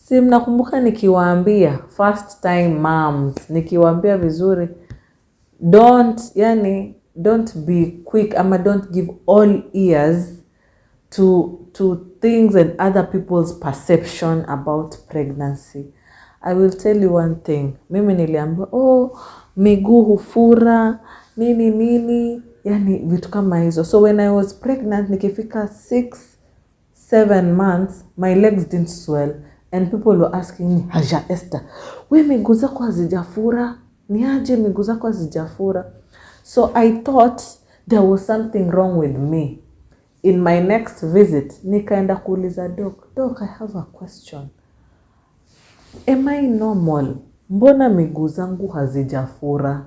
Si mnakumbuka nikiwaambia first time moms, nikiwaambia vizuri, don't be quick ama don't give all ears to things and other people's perception about pregnancy. I will tell you one thing. Mimi niliambiwa miguu hufura nini, yani vitu kama hizo. So when I was pregnant, nikifika 6-7 months, my legs didn't swell. And people were asking me, Haja Esther, we miguu zako hazijafura? Ni aje miguu zako hazijafura? So I thought there was something wrong with me. In my next visit, nikaenda kuuliza doc, I have a question. Am I normal? Mbona miguu zangu hazijafura?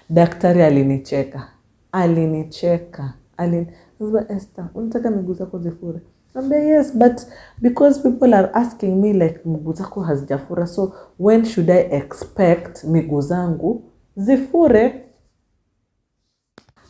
Daktari alinicheka. Esther, unataka miguu zako zifure? Yes, but because people are asking me like miguu zako hazijafura, so when should I expect miguu zangu zifure?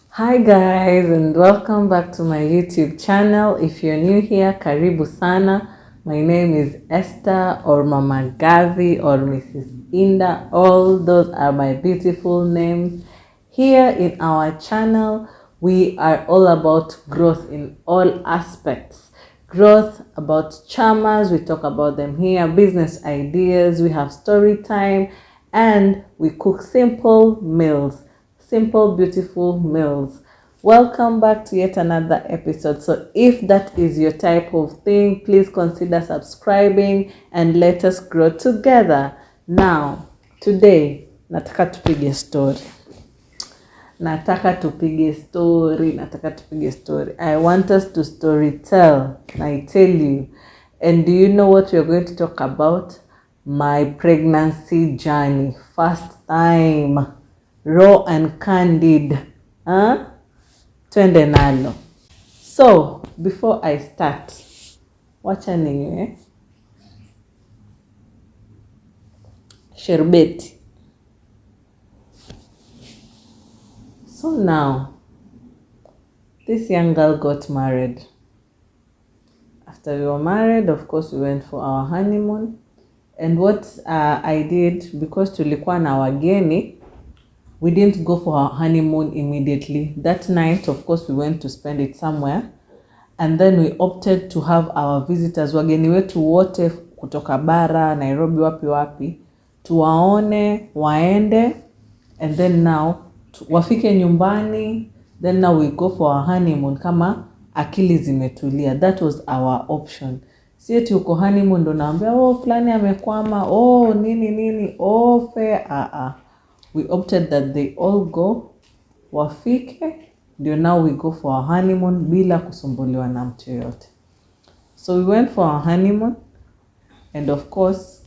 Hi guys, and welcome back to my YouTube channel. If you're new here, karibu sana. My name is Esther or Mama Gavi or Mrs. Inda. All those are my beautiful names. Here in our channel, we are all about growth in all aspects. Growth about chamas, we talk about them here, business ideas, we have story time, and we cook simple meals, simple beautiful meals. Welcome back to yet another episode. So if that is your type of thing, please consider subscribing and let us grow together. Now today nataka tupige story. I want us to story tell. I tell you. And do you know what we're going to talk about? My pregnancy journey. First time. Raw and candid. Twende nalo. So, before I start, wacha niwe sherbeti. So now, this young girl got married. After we were married, of course, we went for our honeymoon. And what I did, because tulikuwa na wageni, we didn't go for our honeymoon immediately. That night, of course, we went to spend it somewhere. And then we opted to have our visitors, wageni wetu wote kutoka bara, Nairobi, wapi, tuwaone, waende, and then now, wafike nyumbani, then now we go for our honeymoon kama akili zimetulia. That was our option. Si eti uko honeymoon ndo naambia fulani amekwama, nini, fair. We opted that they all go, wafike, ndio now we go for our honeymoon bila kusumbuliwa na mtu yote. So we went for our honeymoon, and of course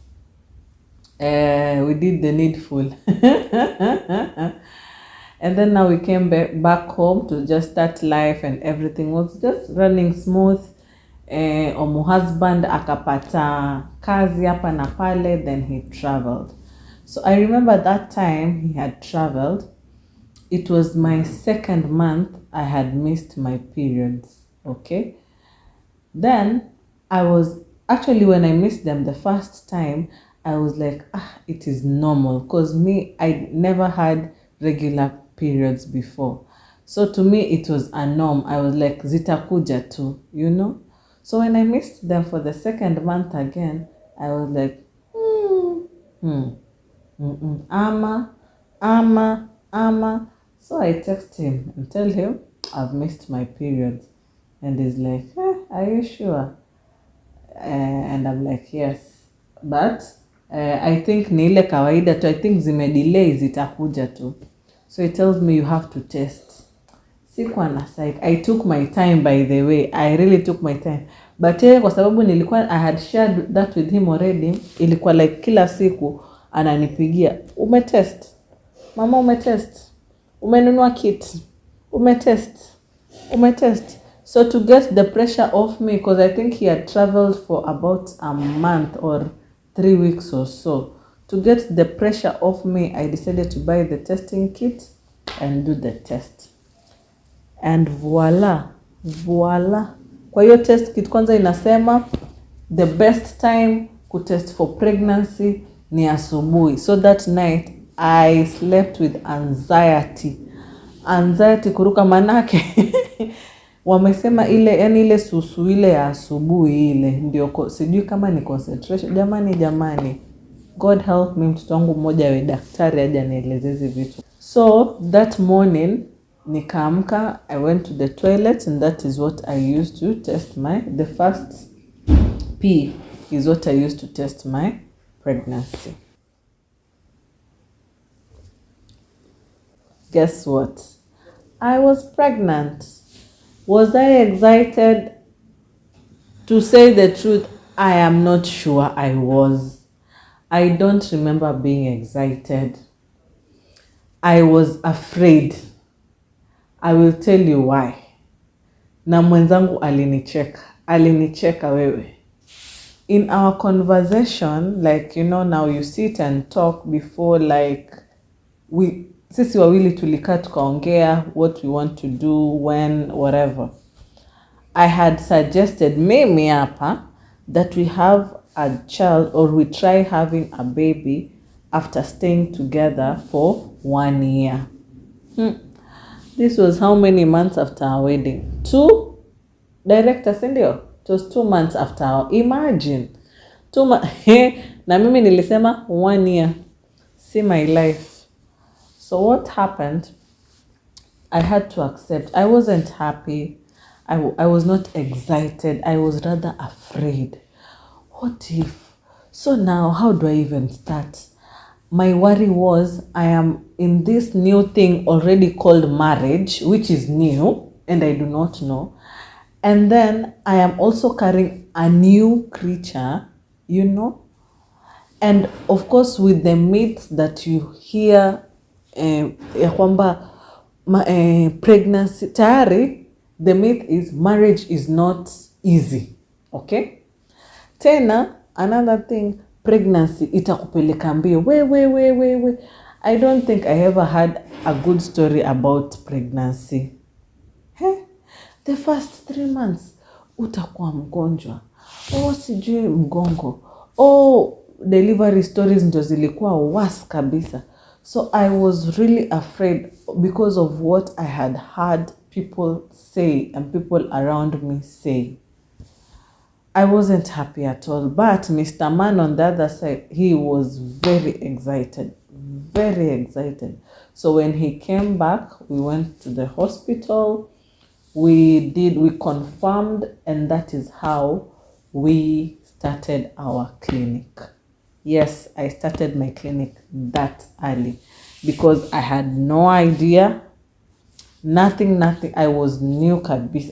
we did the needful. And then now we came back home to just start life, and everything was just running smooth. Omu husband akapata kazi hapa na pale, then he traveled. So I remember that time he had traveled. It was my second month I had missed my periods, okay? Then I was, actually when I missed them the first time, I was like, it is normal. Because me, I never had regular periods before. So to me, it was a norm. I was like, zitakuja tu, you know? So when I missed them for the second month again, I was like, ama. So I text him and tell him, I've missed my periods. And he's like, are you sure? And I'm like, yes. But I think ni ile kawaida tu. I think delay zitakuja tu. So he tells me you have to test. Sikuwa na psych. I took my time, by the way. I really took my time. But kwa sababu I had shared that with him already. Ilikuwa like kila siku ananipigia. Umetest? Mama umetest? Umenunua kit? Umetest? So to get the pressure off me, because I think he had traveled for about a month or 3 weeks or so. To get the pressure off me, I decided to buy the testing kit and do the test. And voila. Kwa hiyo test kit kwanza inasema the best time to test for pregnancy ni asubuhi. So that night I slept with anxiety kuruka, manake wamesema ile, yani ile susu ile ya asubuhi ile ndio sijui kama ni concentration. Jamani, God help me, mtoto wangu mmoja awe daktari aje anielezeze vitu. So that morning nikaamka, I went to the toilet, and that is what I used to test the first pee is what I used to test my pregnancy. Guess what? I was pregnant. Was I excited? To say the truth, I am not sure I was. I don't remember being excited. I was afraid. I will tell you why. Na mwenzangu alinicheka wewe. In our conversation, like, now you sit and talk before, like, sisi wawili tulikaa tukaongea what we want to do, when, whatever. I had suggested mimi hapa that we have a child, or we try having a baby after staying together for 1 year. This was how many months after our wedding? 2? Director Cindy, it was 2 months after our, imagine. 2 months. Na mimi nilisema 1 year. See my life. So what happened? I had to accept. I wasn't happy. I was not excited. I was rather afraid. What if? So now, how do I even start? My worry was, I am in this new thing already called marriage, which is new, and I do not know. And then I am also carrying a new creature, And of course, with the myths that you hear, ya kwamba pregnancy tayari, the myth is marriage is not easy. Okay? Tena, another thing, pregnancy itakupeleka mbio. We. I don't think I ever had a good story about pregnancy. The first 3 months, utakuwa mgonjwa. Sijui mgongo. Delivery stories ndio zilikuwa worse kabisa. So I was really afraid because of what I had heard people say and people around me say. I wasn't happy at all. But Mr. Man on the other side, he was very excited. Very excited. So when he came back, we went to the hospital. We confirmed, and that is how we started our clinic. Yes, I started my clinic that early because I had no idea. Nothing. I was new,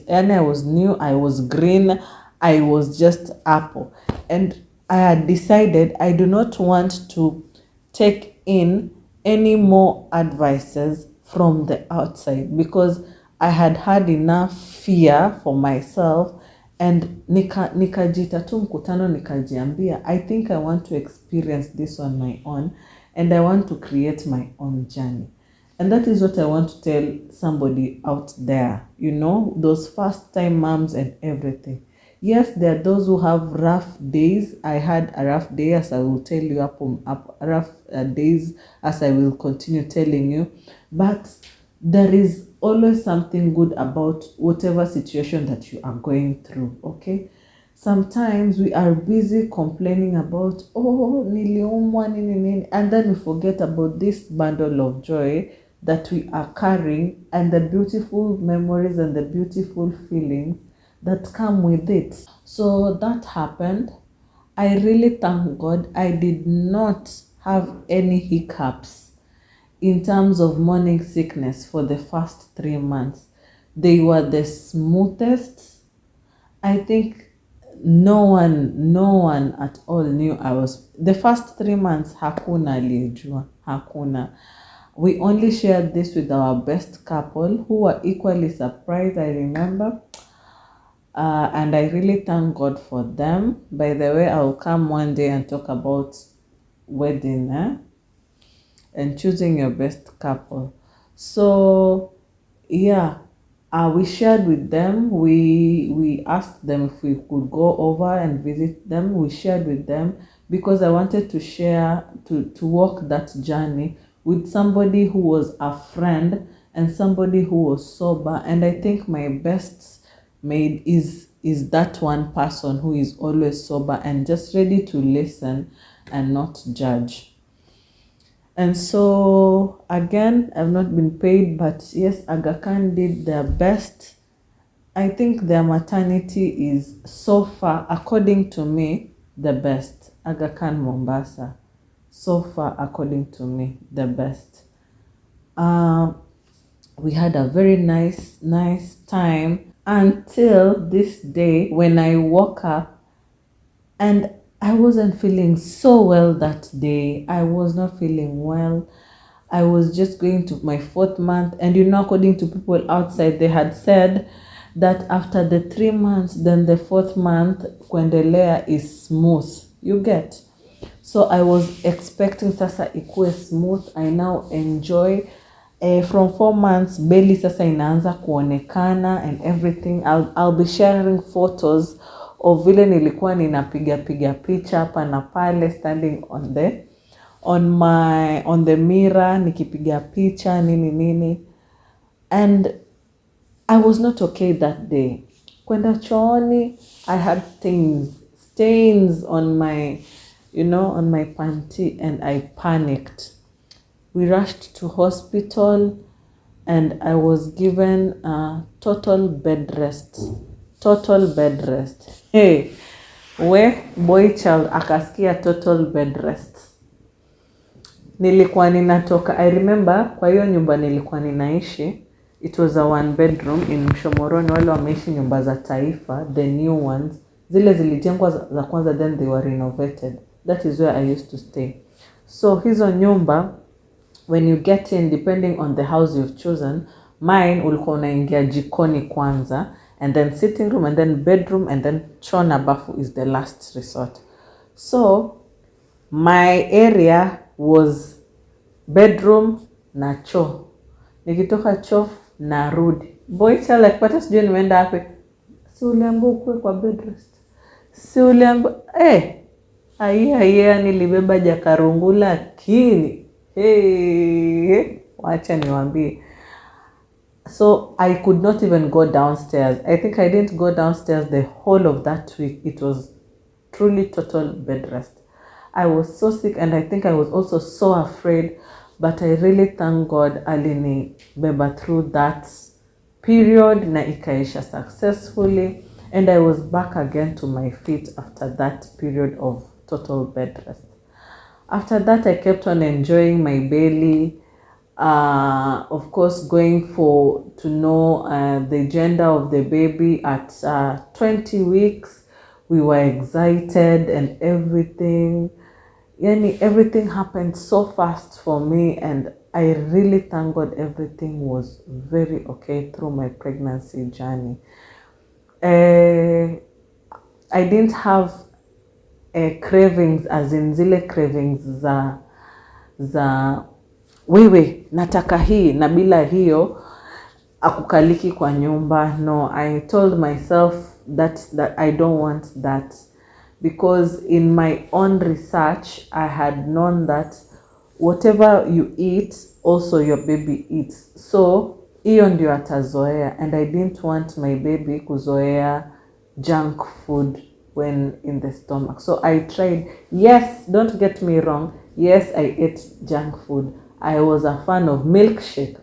and I was new. I was green. I was just apple. And I had decided I do not want to take in any more advices from the outside because I had had enough fear for myself. And nikajita tu mkutano nikajiambia, I think I want to experience this on my own, and I want to create my own journey. And that is what I want to tell somebody out there, those first time moms and everything. Yes, there are those who have rough days. I had a rough day, as I will tell you, rough days, as I will continue telling you. But there is always something good about whatever situation that you are going through, okay? Sometimes we are busy complaining about, niliumwa nini, and then we forget about this bundle of joy that we are carrying and the beautiful memories and the beautiful feelings that come with it. So that happened. I really thank God I did not have any hiccups in terms of morning sickness for the first 3 months. They were the smoothest. I think no one at all knew I was. The first 3 months, hakuna aliyejua, hakuna. We only shared this with our best couple who were equally surprised, I remember. And I really thank God for them. By the way, I will come one day and talk about wedding, and choosing your best couple. So yeah, We shared with them. We asked them if we could go over and visit them. We shared with them because I wanted to share, to walk that journey with somebody who was a friend and somebody who was sober. And I think my best mate is that one person who is always sober and just ready to listen and not judge. And so again, I've not been paid, but yes, Aga Khan did their best. I think their maternity is so far, according to me, the best. Aga Khan Mombasa, so far, according to me, the best. We had a very nice time until this day when I woke up and I wasn't feeling so well that day. I was not feeling well. I was just going to my 4th month, and according to people outside, they had said that after the 3 months, then the 4th month, kuendelea is smooth. You get? So I was expecting sasa ikue smooth. I now enjoy. From 4 months, belly sasa inaanza kuonekana and everything. I'll be sharing photos of vile nilikuwa ninapiga picha hapa na pale, standing on the mirror nikipiga picha nini. And I was not okay that day. Kwenda chooni, I had stains on my on my panty, and I panicked. We rushed to hospital and I was given a total bed rest. Hey, boy child akasikia total bed rest. Nilikuwa ninatoka, I remember kwa hiyo nyumba nilikuwa ninaishi, it was a 1 bedroom in Mshomoroni. Wale wameishi nyumba za taifa, the new ones, zile zilijengwa za kwanza, then they were renovated. That is where I used to stay. So hizo nyumba, when you get in, depending on the house you've chosen, mine ulikuwa unaingia jikoni kwanza, and then sitting room, and then bedroom, and then choo na bafu is the last resort. So my area was bedroom na choo. Nikitoka choo narudi. Boy child like pata sijui nimeenda hapo. Si uliambiwa ukue kwa bed rest. Si uliambiwa nilibeba jakarungu lakini wacha niwaambie. So I could not even go downstairs. I think I didn't go downstairs the whole of that week. It was truly total bed rest. I was so sick, and I think I was also so afraid, but I really thank God alinibeba through that period na ikaisha successfully, and I was back again to my feet after that period of total bed rest. After that, I kept on enjoying my belly. Of course, going to know the gender of the baby at 20 weeks. We were excited and everything. Everything happened so fast for me, and I really thank God everything was very okay through my pregnancy journey. I didn't have cravings, as in zile cravings za wewe nataka hii na bila hiyo akukaliki kwa nyumba. No, I told myself that I don't want that, because in my own research I had known that whatever you eat also your baby eats. So hiyo ndio atazoea, and I didn't want my baby kuzoea junk food when in the stomach. So I tried. Yes, don't get me wrong. Yes, I ate junk food. I was a fan of milkshake.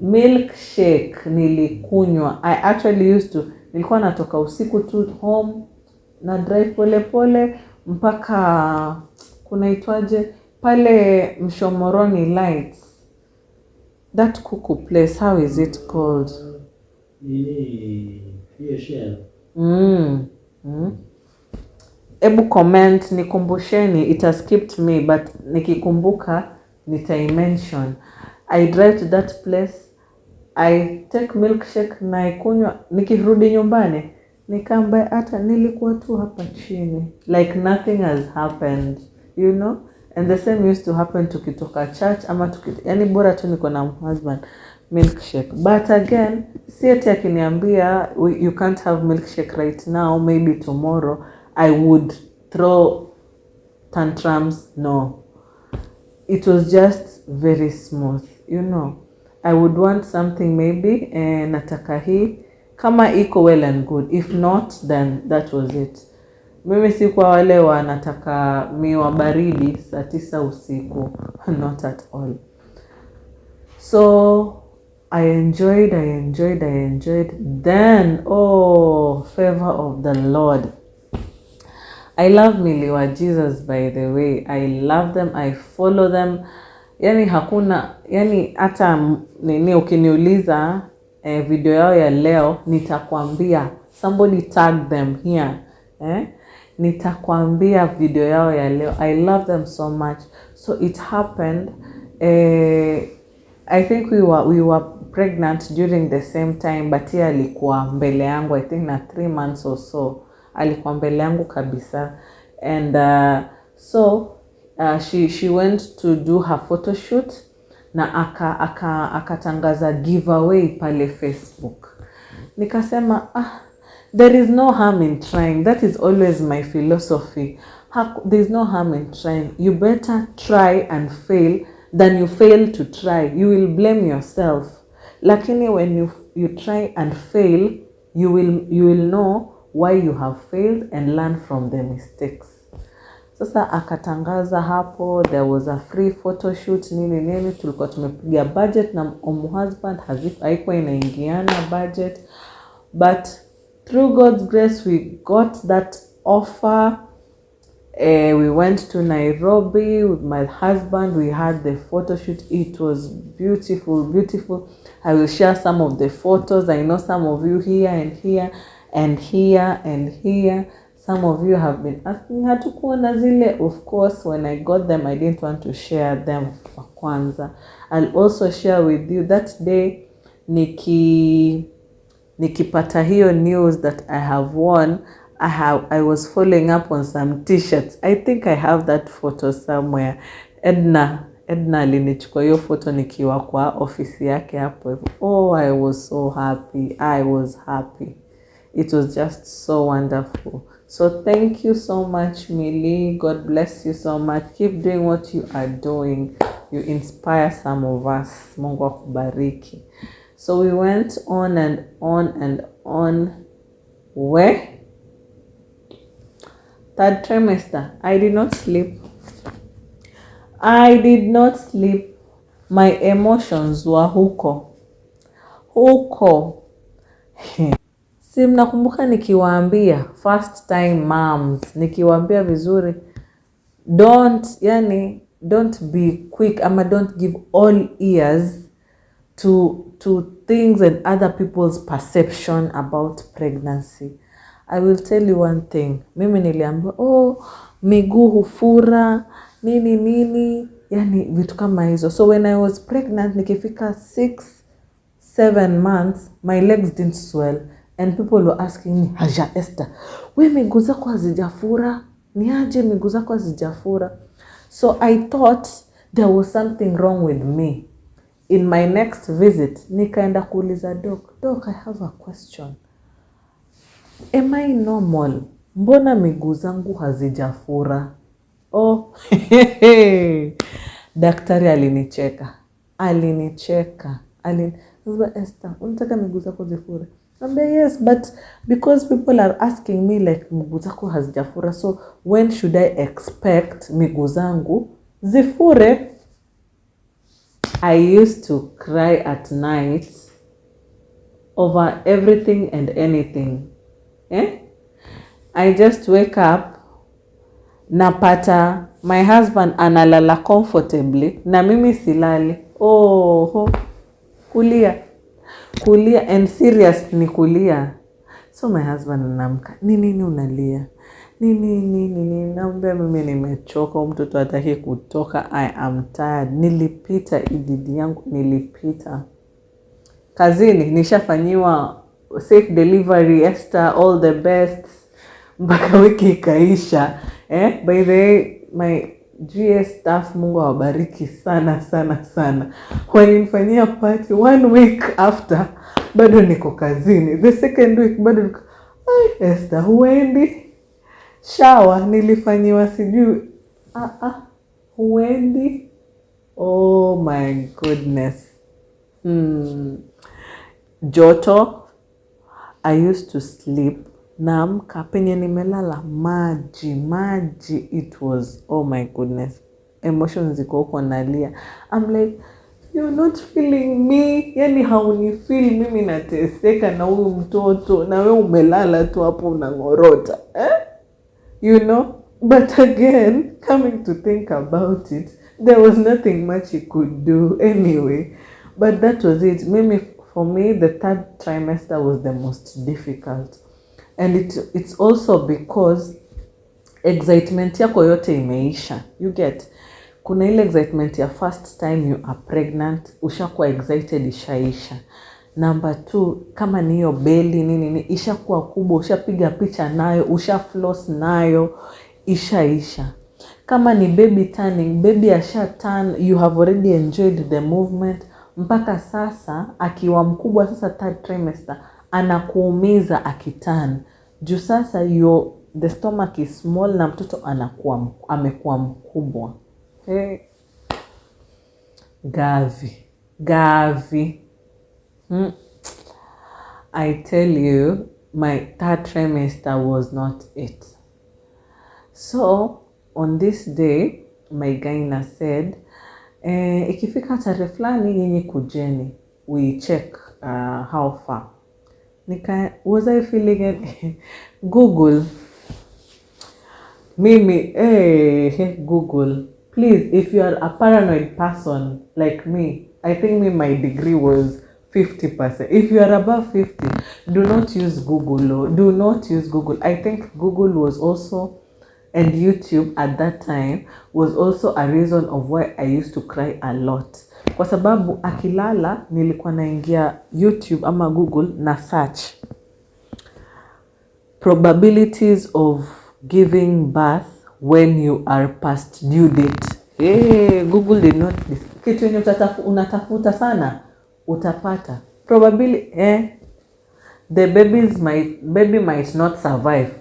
Milkshake nilikunywa. I actually used to, nilikuwa natoka usiku tu home na drive pole mpaka kunaitwaje pale Mshomoroni Lights, that kuku place, how is it called? Ebu comment nikumbusheni, it has skipped me, but nikikumbuka nitaimention. I drive to that place, I take milkshake na ikunywa, nikirudi nyumbani nikamba hata nilikuwa tu hapa chini, like nothing has happened, And the same used to happen tukitoka church ama yani bora tu niko na husband, milkshake. But again, si eti akiniambia you can't have milkshake right now, maybe tomorrow I would throw tantrums. No, it was just very smooth, you know. I would want something maybe nataka hii, kama iko well and good, if not then that was it. Mimi si kwa wale wanataka miwa baridi saa 9 usiku, not at all. So I enjoyed. Then, oh, favor of the Lord. I love Miliwa Jesus, by the way. I love them. I follow them. Yani hakuna, yani hata nini ukiniuliza video yao ya leo, nitakwambia. Somebody tag them here. Nitakwambia video yao ya leo. I love them so much. So it happened. I think we were pregnant during the same time, but yeye alikuwa mbele yangu, I think na 3 months or so. Alikuwa mbele yangu kabisa. And so she went to do her photo shoot na akatangaza giveaway pale Facebook. Nikasema there is no harm in trying. That is always my philosophy. There is no harm in trying. You better try and fail than you fail to try. You will blame yourself. Lakini when you try and fail, you will know why you have failed and learn from the mistakes. Sasa akatangaza hapo, there was a free photo shoot nini, tulikuwa tumepiga budget na husband, haikuwa inaingiana budget, but through God's grace we got that offer. We went to Nairobi with my husband. We had the photo shoot. It was beautiful. I will share some of the photos. I know some of you here and here and here and here. Some of you have been asking hatukuona zile. Of course, when I got them, I didn't want to share them kwa kwanza. I'll also share with you that day nikipata hiyo news that I have won. I was following up on some t-shirts. I think I have that photo somewhere. Edna alinichukua hiyo photo nikiwa kwa ofisi yake hapo. Oh, I was so happy. I was happy. It was just so wonderful. So thank you so much, Millie. God bless you so much. Keep doing what you are doing. You inspire some of us. Mungu akubariki. So we went on and on. Where? 3rd trimester. I did not sleep. My emotions were huko. Si mnakumbuka nikiwaambia first time moms, nikiwaambia vizuri, don't be quick ama don't give all ears to things and other people's perception about pregnancy. I will tell you one thing. Mimi niliambiwa miguu hufura nini, yani vitu kama hizo. So when I was pregnant, nikifika 6-7 months, my legs didn't swell, and people were asking me, Haja Esther, we miguu zako hazijafura? Ni aje miguu zako hazijafura? So I thought there was something wrong with me. In my next visit, nikaenda kuuliza doc, I have a question. Am I normal? Mbona miguu zangu hazijafura? Daktari alinicheka. Esther, unataka miguu zako zifure? Yes, but because people are asking me like miguu zako hazijafura, so when should I expect miguu zangu zifure? I used to cry at night over everything and anything. I just wake up, napata my husband analala comfortably na mimi silali. Kulia and serious ni kulia. So my husband anamka, nini unalia? Nini naambia mimi nimechoka, mtoto hataki kutoka, I am tired. Nilipita ididi yangu, kazini nishafanyiwa safe delivery, Esther, all the best, mpaka wiki ikaisha. By the way, GS staff, Mungu awabariki sana sana sana, walinifanyia party 1 week after, bado niko kazini. The second week bado niko, Esther huendi shower, nilifanyiwa sijui huendi. Oh my goodness. Joto, I used to sleep, naamka penye nimelala maji. It was, oh my goodness, emotions ziko huko nalia. I'm like, you're not feeling me. Yani haunifeel mimi nateseka na huyu mtoto, na wewe umelala tu hapo unangorota. You know? But again, coming to think about it, there was nothing much he could do anyway. But that was it. For me, the 3rd trimester was the most difficult. And it's also because excitement yako yote imeisha. You get, kuna ile excitement ya first time you are pregnant, ushakuwa excited, ishaisha. Number 2, kama ni hiyo belly nini ishakuwa kubwa, ushapiga picha nayo, ushafloss nayo, ishaisha. Kama ni baby turning, baby asha turn, you have already enjoyed the movement. Mpaka sasa akiwa mkubwa, sasa 3rd trimester anakuumiza akiturn. Juu sasa the stomach is small na mtoto amekuwa mkubwa. Hey. Gavi. I tell you, my 3rd trimester was not it. So on this day, my gyna said, ikifika tarehe fulani nyinyi kujeni, we check how far. Was I feeling it? Google. Mimi, Google. Please, if you are a paranoid person like me, I think my degree was 50%. If you are above 50, do not use Google. Do not use Google. I think Google was also, and YouTube at that time was also a reason of why I used to cry a lot. Kwa sababu akilala nilikuwa naingia YouTube ama Google na search probabilities of giving birth when you are past due date. Google did not, kitu yenye unatafuta sana utapata. Probability, the baby might not survive.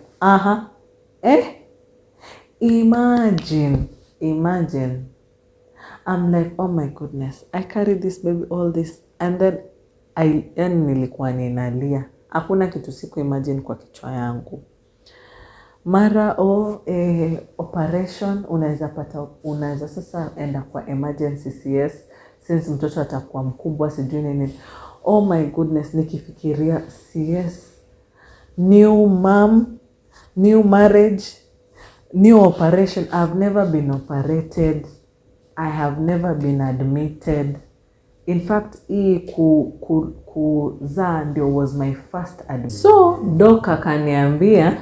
Imagine. I'm like, oh my goodness, I carried this baby all this, and then nilikuwa ninalia. Hakuna kitu siku imagine kwa kichwa yangu. Mara operation, unaweza sasa enda kwa emergency CS, since mtoto atakuwa mkubwa sijui nini. Oh my goodness, nikifikiria CS, new mom, new marriage, new operation. I've never been operated. I have never been admitted. In fact, kuzaa ndio was my first admission. So, doc akaniambia,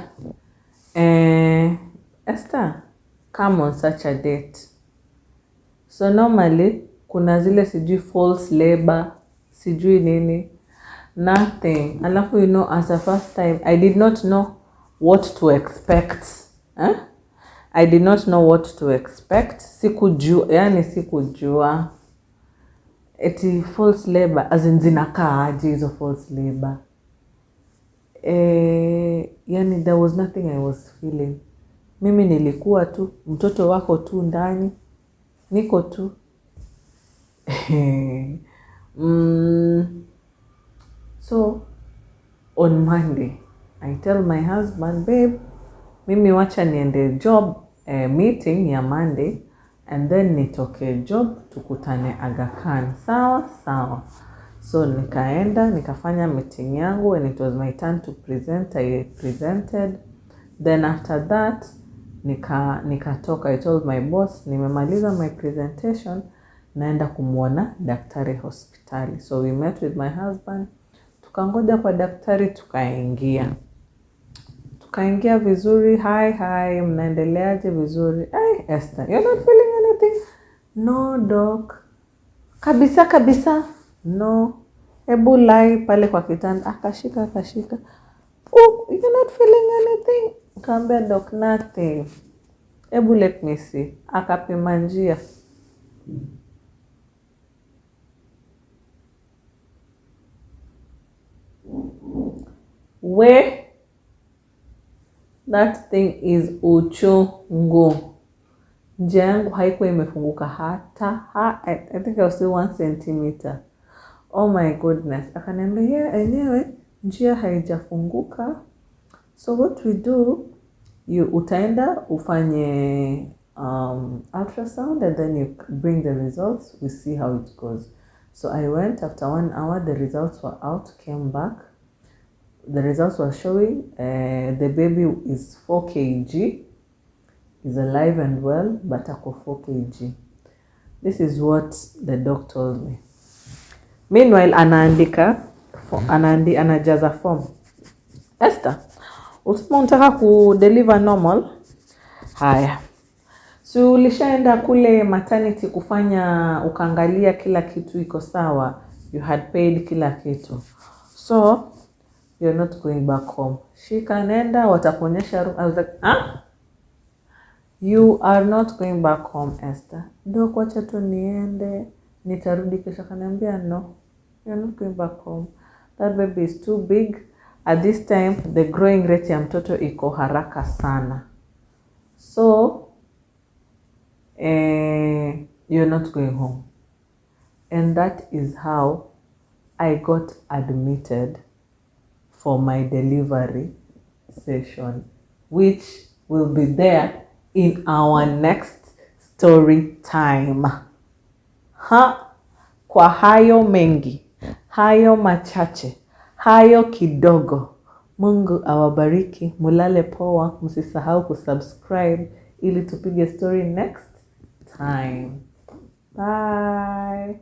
Esther, come on such a date. So normally, kuna zile sijui false labor, sijui nini, nothing. Alafu, you know, as a first time, I did not know what to expect. I did not know what to expect. Sikujua. Eti false labor, as in zinakaa aje hizo false labor. There was nothing I was feeling. Mimi nilikuwa tu, mtoto wako tu ndani, niko tu. So, on Monday, I tell my husband, babe, mimi wacha niende job meeting ya Monday, and then nitoke job tukutane Aga Khan. Sawa. So nikaenda, nikafanya meeting yangu, and it was my turn to present. I presented. Then after that, nikatoka. I told my boss, nimemaliza my presentation, naenda kumuona daktari hospitali. So we met with my husband. Tukangoja kwa daktari, tukaingia vizuri. Hi, mnaendeleaje vizuri? Esther, you're not feeling anything? No doc. Kabisa. No. Hebu lie pale kwa kitanda. Akashika. Oh, you're not feeling anything? Kaambia doc, nothing. Ebu let me see. Akapima njia. Where that thing is uchungu. Njia yangu haikuwa imefunguka hata. I think I was still 1 centimeter. Oh my goodness. Akaniambia enyewe njia haijafunguka. So what we do, utaenda ufanye ultrasound and then you bring the results. We see how it goes. So I went after 1 hour. The results were out. Came back. The results were showing the baby is 4 kg. Is alive and well, but ako 4 kg. This is what the doc told me. Meanwhile, anajaza form. Esther, usema unataka kudeliver normal? Haya. So ulishaenda kule maternity kufanya ukaangalia kila kitu iko sawa. You had paid kila kitu. So you're not going back home. Nenda watakuonyesha room. I was like, you are not going back home, Esther. Ndio kwacha tu niende, nitarudi kesho. Akaniambia no. You're not going back home. That baby is too big. At this time, the growing rate ya mtoto iko haraka sana. So, you're not going home. And that is how I got admitted for my delivery session, which will be there in our next story time. Kwa hayo mengi, hayo machache, hayo kidogo. Mungu awabariki, mulale poa, msisahau kusubscribe ili tupige story next time. Bye.